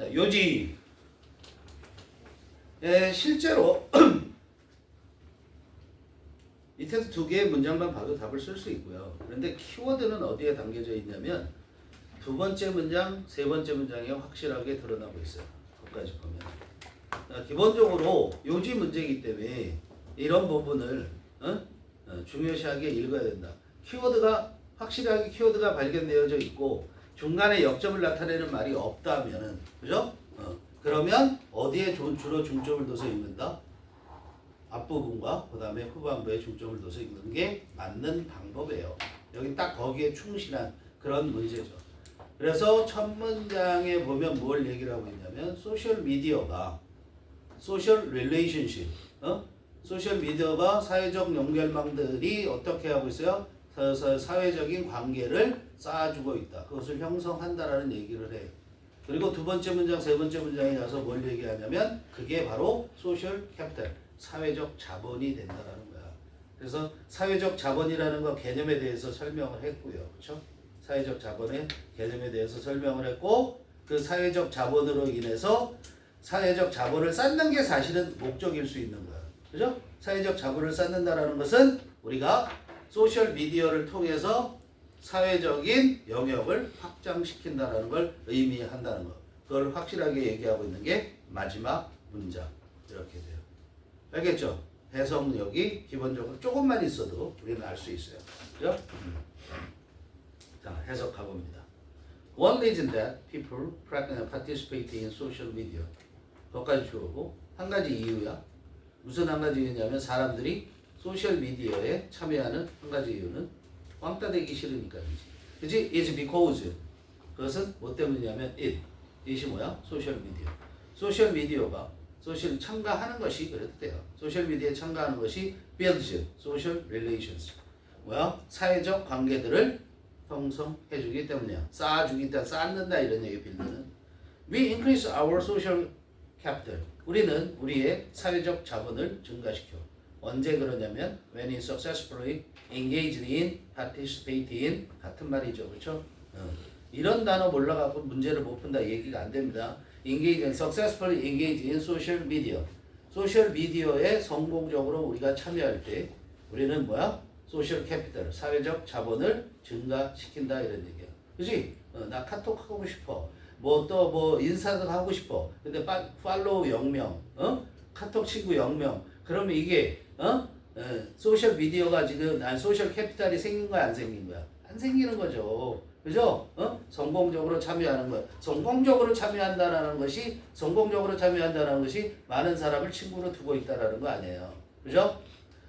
자, 요지. 실제로 이 테스트 두 개의 문장만 봐도 답을 쓸 수 있고요. 그런데 키워드는 어디에 담겨져 있냐면 두 번째 문장, 세 번째 문장에 확실하게 드러나고 있어요. 거기까지 보면. 기본적으로 요지 문제이기 때문에 이런 부분을 중요시하게 읽어야 된다. 키워드가 확실하게 키워드가 발견되어져 있고 중간에 역점을 나타내는 말이 없다면은, 그죠? 그러면 어디에 주로 중점을 둬서 읽는다? 앞부분과 그 다음에 후반부에 중점을 둬서 읽는 게 맞는 방법이에요. 여기 딱 거기에 충실한 그런 문제죠. 그래서 첫 문장에 보면 뭘 얘기를 하고 있냐면 소셜 미디어가 소셜 릴레이션십, 소셜 미디어가 사회적 연결망들이 어떻게 하고 있어요? 사회적인 관계를 쌓아주고 있다. 그것을 형성한다라는 얘기를 해. 그리고 두 번째 문장, 세 번째 문장에 가서 뭘 얘기하냐면 그게 바로 소셜 캐피탈, 사회적 자본이 된다라는 거야. 그래서 사회적 자본이라는 거 개념에 대해서 설명을 했고요. 그렇죠? 사회적 자본의 개념에 대해서 설명을 했고 그 사회적 자본으로 인해서 사회적 자본을 쌓는 게 사실은 목적일 수 있는 거야. 그죠? 사회적 자본을 쌓는다라는 것은 우리가 소셜 미디어를 통해서 사회적인 영역을 확장시킨다라는 걸 의미한다는 거. 그걸 확실하게 얘기하고 있는 게 마지막 문장. 이렇게 돼요. 알겠죠? 해석력이 기본적으로 조금만 있어도 우리는 알 수 있어요. 그죠? 자, 해석해봅니다. One reason that people participate in social media. 그것까지 주어고 한 가지 이유야. 무슨 한 가지 이유냐면 사람들이 소셜 미디어에 참여하는 한 가지 이유는 왕따 되기 싫으니까인지. 그치? It's because. 그것은 뭐 때문이냐면 it이 뭐야? 소셜 미디어. 소셜 미디어가 소셜 참가하는 것이 그래도 돼요. 소셜 미디어에 참가하는 것이 builds social relations. 뭐야? 사회적 관계들을 형성해주기 때문이야. 쌓아주기 때문에 쌓는다 이런 얘기 빌드는. We increase our social capital. 우리는 우리의 사회적 자본을 증가시켜. 언제 그러냐면 when it successfully engaged in, participate in 같은 말이죠. 그렇죠? 이런 단어 몰라갖고 문제를 못 푼다 얘기가 안 됩니다. engage, successfully engage in social media. 소셜 미디어에 성공적으로 우리가 참여할 때 우리는 뭐야? 소셜 캐피탈, 사회적 자본을 증가시킨다 이런 얘기야. 그지? 나 카톡 하고 싶어. 뭐 또 뭐 인스타도 하고 싶어. 근데 팔로우 0명, 카톡 친구 0명. 그러면 이게 소셜 미디어가 지금 소셜 캐피탈이 생긴 거야 안 생긴 거야? 안 생기는 거죠. 그죠? 성공적으로 참여하는 거. 성공적으로 참여한다는 것이 많은 사람을 친구로 두고 있다라는 거 아니에요. 그죠?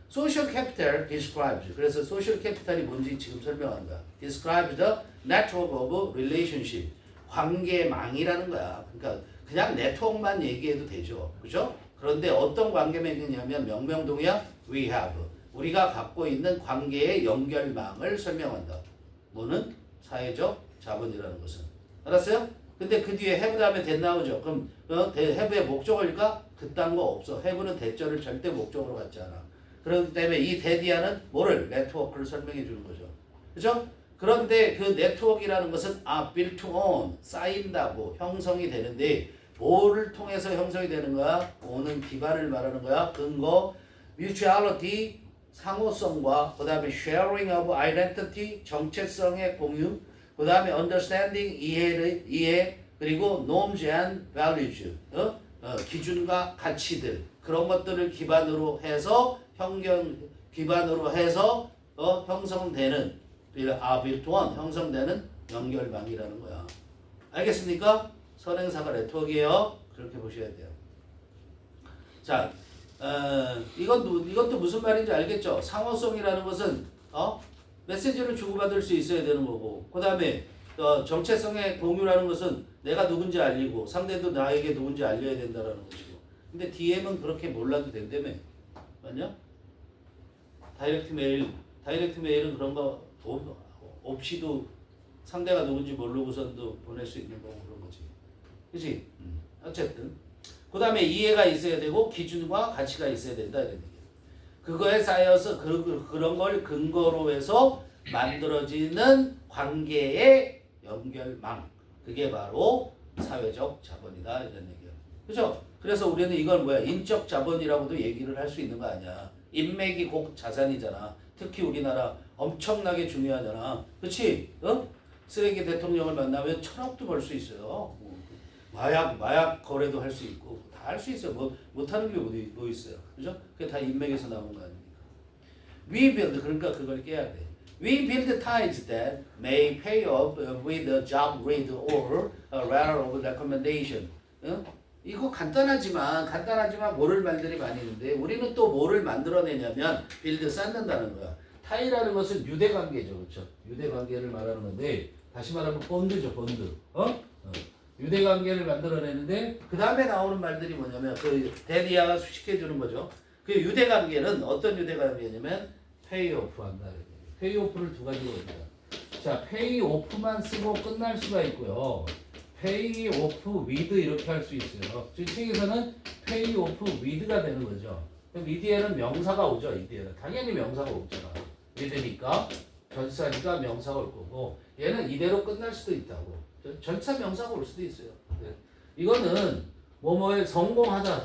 소셜 캐피탈 describes. 그래서 소셜 캐피탈이 뭔지 지금 설명하는 거야. describes the network of relationship. 관계망이라는 거야. 그러니까 그냥 네트워크만 얘기해도 되죠. 그죠? 그런데 어떤 관계망이냐면 명명동이야. We have. 우리가 갖고 있는 관계의 연결망을 설명한다. 뭐는? 사회적 자본이라는 것은. 알았어요? 근데 그 뒤에 have 다음에 that 나오죠. 그럼 have의 목적어일까? 그딴 거 없어. have는 대절을 절대 목적으로 갖지 않아. 그렇기 때문에 이 대디아는 뭐를? 네트워크를 설명해 주는 거죠. 그죠? 그런데 그 네트워크라는 것은 built on, 쌓인다고 형성이 되는데 뭐를 통해서 형성이 되는 거야? 오는 기반을 말하는 거야. 근거, mutuality, 상호성과 그 다음에 sharing of identity, 정체성의 공유, 그 다음에 understanding, 이해, 그리고 norms and values, 기준과 가치들 그런 것들을 기반으로 해서 형성되는 built on, 형성되는 연결망이라는 거야. 알겠습니까? 선행사가 네트워크예요. 그렇게 보셔야 돼요. 자, 이것도 무슨 말인지 알겠죠? 상호성이라는 것은 메시지를 주고받을 수 있어야 되는 거고, 그 다음에 정체성의 공유라는 것은 내가 누군지 알리고 상대도 나에게 누군지 알려야 된다라는 것이고. 근데 DM은 그렇게 몰라도 된다며, 맞냐? 다이렉트 메일은 그런 거 없이도 상대가 누군지 모르고선도 보낼 수 있는 거고 그런 거지. 그치? 어쨌든. 그 다음에 이해가 있어야 되고 기준과 가치가 있어야 된다 이런 얘기예요. 그거에 쌓여서 그런 걸 근거로 해서 만들어지는 관계의 연결망. 그게 바로 사회적 자본이다 이런 얘기야. 그죠? 그래서 우리는 이걸 뭐야 인적 자본이라고도 얘기를 할 수 있는 거 아니야. 인맥이 곧 자산이잖아. 특히 우리나라 엄청나게 중요하잖아. 그렇지? 어? 쓰레기 대통령을 만나면 1,000억도 벌 수 있어요. 마약 거래도 할 수 있고 다 할 수 있어요. 뭐 못하는 게 뭐 있어요. 그죠? 그게 다 인맥에서 나온 거 아닙니까? We build 그러니까 그걸 깨야 돼. We build ties that may pay off with a job rate or a letter of recommendation. 응? 이거 간단하지만 모를 말들이 많이 있는데 우리는 또 뭐를 만들어내냐면 build 쌓는다는 거야. 타이라는 것은 유대관계죠, 그렇죠? 유대관계를 말하는 건데 다시 말하면 본드죠, 본드. 유대관계를 만들어내는데 그 다음에 나오는 말들이 뭐냐면 그 데리아가 수식해 주는 거죠. 그 유대관계는 어떤 유대관계냐면 페이오프 한다. 페이오프를 두 가지로 합니다. 자, 페이오프만 쓰고 끝날 수가 있고요. 페이오프 위드 이렇게 할 수 있어요. 지금 책에서는 페이오프 위드가 되는 거죠. 위드에는 명사가 오죠. 위드에는 당연히 명사가 오잖아. 위드니까 전사니까 명사가 올 거고 얘는 이대로 끝날 수도 있다고. 전사 명사가 올 수도 있어요. 네. 이거는 뭐뭐에 성공하다.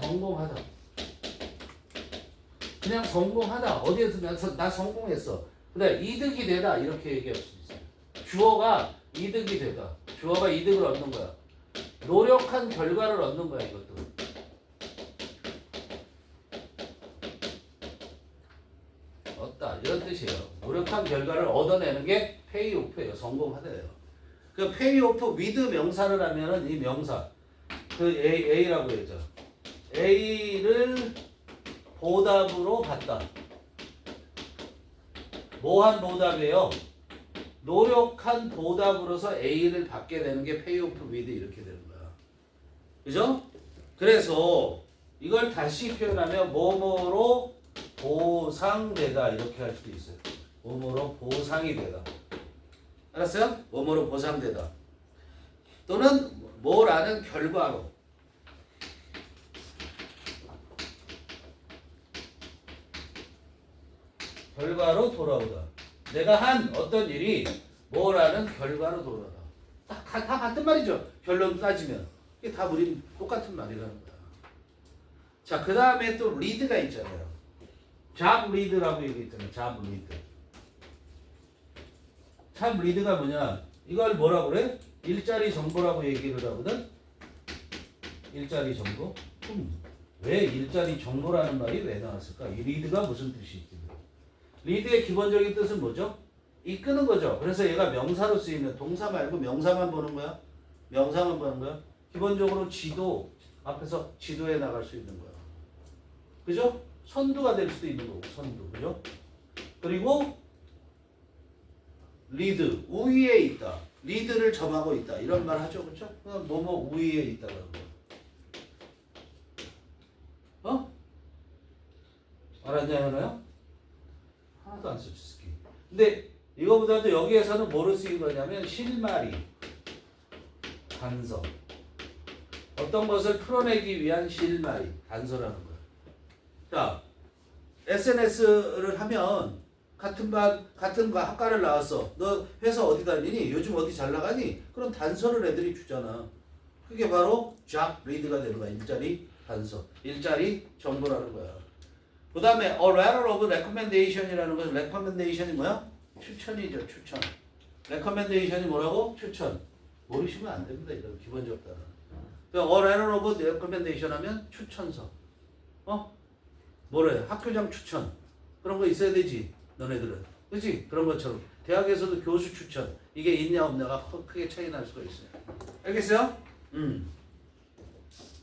그냥 성공하다. 어디에서 나 성공했어. 그다음에 이득이 되다 이렇게 얘기할 수 있어요. 주어가 이득이 되다. 주어가 이득을 얻는 거야. 노력한 결과를 얻는 거야 이것도. 얻다 이런 뜻이에요. 노력한 결과를 얻어내는 게 페이오프예요. 성공하다예요. 그 페이오프 위드 명사를 하면은 이 명사 그 A라고 해야죠. A를 보답으로 받다. 뭐한 보답이에요? 노력한 보답으로서 A를 받게 되는 게 페이오프 위드 이렇게 되는 거야. 그죠? 그래서 이걸 다시 표현하면 뭐뭐로 보상되다 이렇게 할 수도 있어요. 뭐뭐로 보상이 되다. 알았어요? 뭐뭐로 보상되다. 또는 뭐라는 결과로. 결과로 돌아오다. 내가 한 어떤 일이 뭐라는 결과로 돌아오다. 다 같은 말이죠. 결론 따지면. 이게 다 우리 똑같은 말이라는 거야. 자, 그 다음에 또 리드가 있잖아요. 잡 리드라고 얘기했잖아요. 잡 리드. 잡 리드가 뭐냐? 이걸 뭐라고 그래? 일자리 정보라고 얘기를 하거든? 일자리 정보? 왜 일자리 정보라는 말이 왜 나왔을까? 이 리드가 무슨 뜻이 있지? 리드의 기본적인 뜻은 뭐죠? 이끄는 거죠. 그래서 얘가 명사로 쓰이면 동사 말고 명사만 보는 거야. 명사만 보는 거야. 기본적으로 지도 앞에서 지도에 나갈 수 있는 거야. 그죠? 선두가 될 수도 있는 거고 선두. 그죠? 그리고 리드 우위에 있다. 리드를 점하고 있다. 이런 말 하죠. 그렇죠? 뭐뭐 우위에 있다고 하는 거. 알았냐 하나요? 하나도 안 썼지. 근데 이거보다도 여기에서는 뭐로 쓰인 거냐면 실마리, 단서. 어떤 것을 풀어내기 위한 실마리, 단서라는 거예요. 자, SNS를 하면 같은 학과를 나왔어. 너 회사 어디 다니니? 요즘 어디 잘 나가니? 그런 단서를 애들이 주잖아. 그게 바로 job read가 되는 거야. 일자리 단서, 일자리 정보라는 거야. 그 다음에 a letter of recommendation이라는 것은 recommendation이 뭐야? 추천이죠. 추천. recommendation이 뭐라고? 추천. 모르시면 안 됩니다. 이런 기본적 단어. 그러니까 a letter of recommendation 하면 추천서. 뭐래? 학교장 추천. 그런 거 있어야 되지. 너네들은. 그렇지? 그런 것처럼. 대학에서도 교수 추천. 이게 있냐 없냐가 크게 차이 날 수가 있어요. 알겠어요?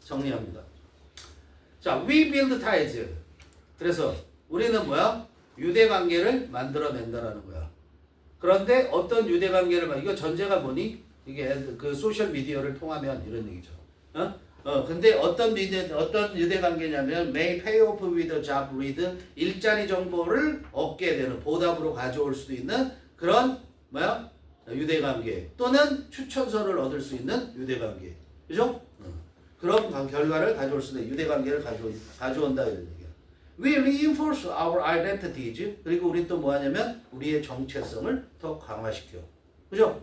정리합니다. 자, we build ties. 그래서 우리는 뭐야? 유대관계를 만들어낸다라는 거야. 그런데 어떤 유대관계를 이거 전제가 뭐니? 이게 그 소셜 미디어를 통하면 이런 얘기죠. 근데 어떤 유대관계냐면 may pay off with a job read 일자리 정보를 얻게 되는 보답으로 가져올 수도 있는 그런 뭐야? 유대관계 또는 추천서를 얻을 수 있는 유대관계. 그죠? 그런 결과를 가져올 수 있는 유대관계를 가져온다 이런 얘기야. We reinforce our identities. 그리고 우리 또 뭐 하냐면 우리의 정체성을 더 강화시켜. 그죠?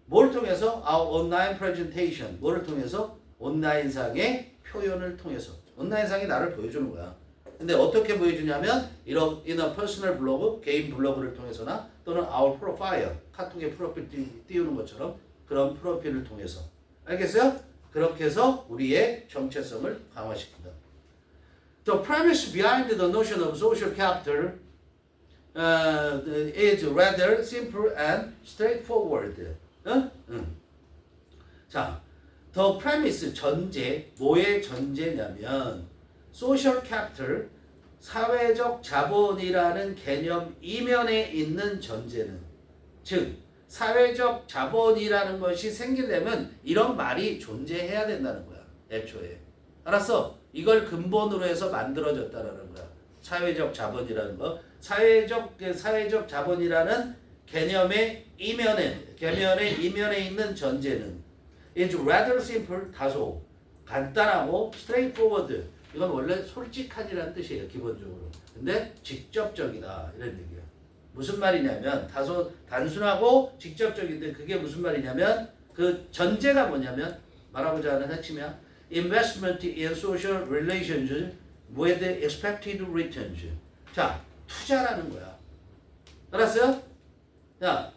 뭘 통해서? Our online presentation. 뭐를 통해서? 온라인상의 표현을 통해서. 온라인상이 나를 보여주는 거야. 근데 어떻게 보여주냐면 in a personal 블로그, 개인 블로그를 통해서나 또는 our profile, 카톡에 프로필 띄우는 것처럼 그런 프로필을 통해서. 알겠어요? 그렇게 해서 우리의 정체성을 강화시킨다. The premise behind the notion of social capital is rather simple and straightforward. 자, the premise 전제, 뭐의 전제냐면 social capital, 사회적 자본이라는 개념 이면에 있는 전제는, 즉 사회적 자본이라는 것이 생기려면 이런 말이 존재해야 된다는 거야. 애초에. 알았어? 이걸 근본으로 해서 만들어졌다라는 거야. 사회적 자본이라는 거. 사회적 자본이라는 개념의 이면에 있는 전제는 is rather simple, 다소 간단하고 straightforward. 이건 원래 솔직한이라는 뜻이에요, 기본적으로. 근데 직접적이다, 이런 얘기야. 무슨 말이냐면 다소 단순하고 직접적인데 그게 무슨 말이냐면 그 전제가 뭐냐면 말하고자 하는 핵심이야. Investment in social relations with expected returns. 자, 투자라는 거야. 알았어요? 자,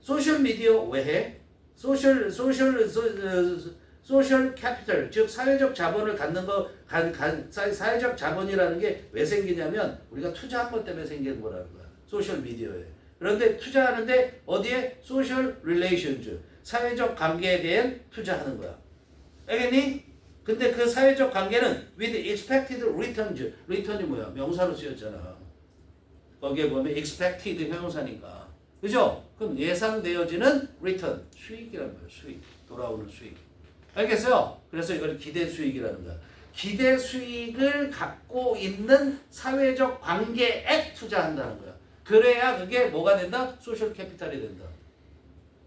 소셜 미디어 왜 해? 소셜 캐피탈, 즉 사회적 자본을 갖는 거, 사회적 자본이라는 게 왜 생기냐면 우리가 투자한 것 때문에 생기는 거라는 거야. 소셜 미디어에. 그런데 투자하는데 어디에? 소셜 릴레이션즈, 사회적 관계에 대한 투자하는 거야. 알겠니? 근데 그 사회적 관계는 with expected returns. return이 뭐야? 명사로 쓰였잖아. 거기에 보면 expected 형용사니까. 그죠? 그럼 예상되어지는 return, 수익이란 말이야. 수익. 돌아오는 수익. 알겠어요? 그래서 이걸 기대 수익이라는 거야. 기대 수익을 갖고 있는 사회적 관계에 투자한다는 거야. 그래야 그게 뭐가 된다? 소셜 캐피탈이 된다.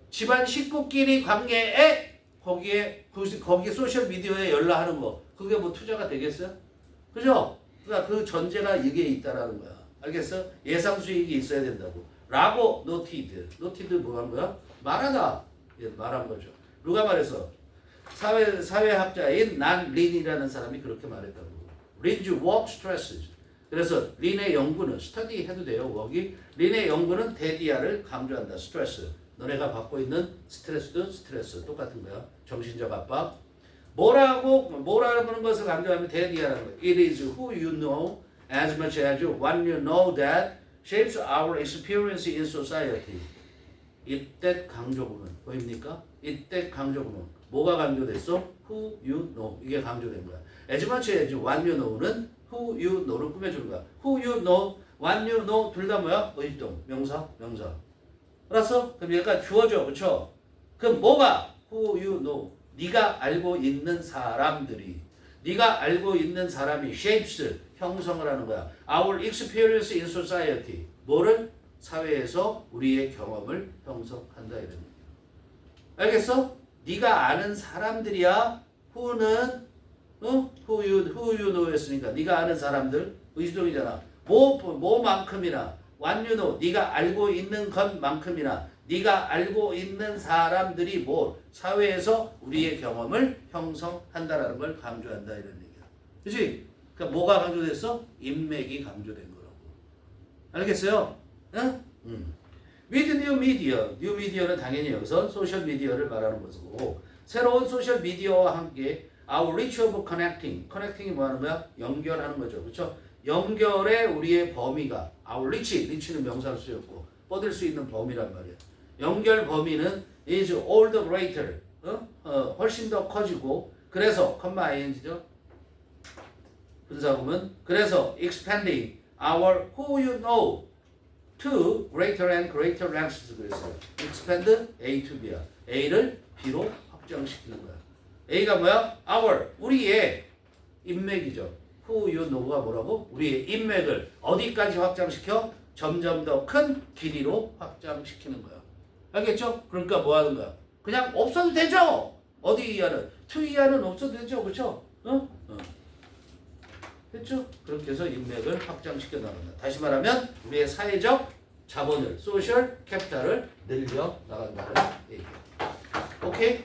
집안 식구끼리 관계에 거기 소셜 미디어에 연락하는 거. 그게 뭐 투자가 되겠어요? 그죠? 그러니까 그 전제가 이게 있다라는 거야. 알겠어? 예상 수익이 있어야 된다고. 라고 noted 뭐 한 거야? 말하다. 말한 거죠. 누가 말했어? 사회학자인 난 린이라는 사람이 그렇게 말했다고. 린즈 work stresses. 그래서 린의 연구는 스터디 해도 돼요. 거기 린의 연구는 대디아를 강조한다. 스트레스. 너네가 받고 있는 스트레스도 스트레스 똑같은 거야. 정신적 압박. 뭐라는 것을 강조하면 대디아라는 거야. It is who you know as much as what you know that shapes our experience in society. 이때 강조구문 보입니까? 이때 강조구문. 뭐가 강조됐어? Who you know. 이게 강조된 거야. As much as what you know는 who you know를 꾸며주는 거야. Who you know, what you know 둘 다 뭐야? 의동, 명사. 알았어? 그럼 얘가 주어져, 그쵸? 그럼 뭐가? Who you know. 네가 알고 있는 사람들이. 네가 알고 있는 사람이 shapes, 형성을 하는 거야. Our experience in society. 뭐를? 사회에서 우리의 경험을 형성한다 이런 얘기야. 알겠어? 네가 아는 사람들이야. who는 who you know 했으니까 네가 아는 사람들 의주동이잖아. 뭐만큼이나 what you know 네가 알고 있는 것만큼이나 네가 알고 있는 사람들이 사회에서 우리의 경험을 형성한다라는 걸 강조한다 이런 얘기야. 그렇지? 그러니까 뭐가 강조됐어? 인맥이 강조된 거라고. 알겠어요? 응? With new media는 당연히 여기서 소셜 미디어를 말하는 것이고 새로운 소셜 미디어와 함께 our reach of connecting이 뭐 하는 거야? 연결하는 거죠. 그렇죠? 연결의 우리의 범위가 our reach는 명사로 쓰였고 뻗을 수 있는 범위란 말이야. 연결 범위는 is all the greater 훨씬 더 커지고 그래서 ing죠. 분사구문 그래서 expanding our who you know to greater and greater lengths 그랬어요. expand A to B야. A를 B로 확장시키는 거야. A가 뭐야? our 우리의 인맥이죠. who you know가 뭐라고? 우리의 인맥을 어디까지 확장시켜? 점점 더 큰 길이로 확장시키는 거야. 알겠죠? 그러니까 뭐 하는 거야? 그냥 없어도 되죠? 어디 이하는? to 이하는 없어도 되죠? 그렇죠? 됐죠? 그렇게 해서 인맥을 확장시켜 나간다. 다시 말하면 우리의 사회적 자본을 소셜 캐피탈을 늘려 나간다는 얘기예요. 오케이?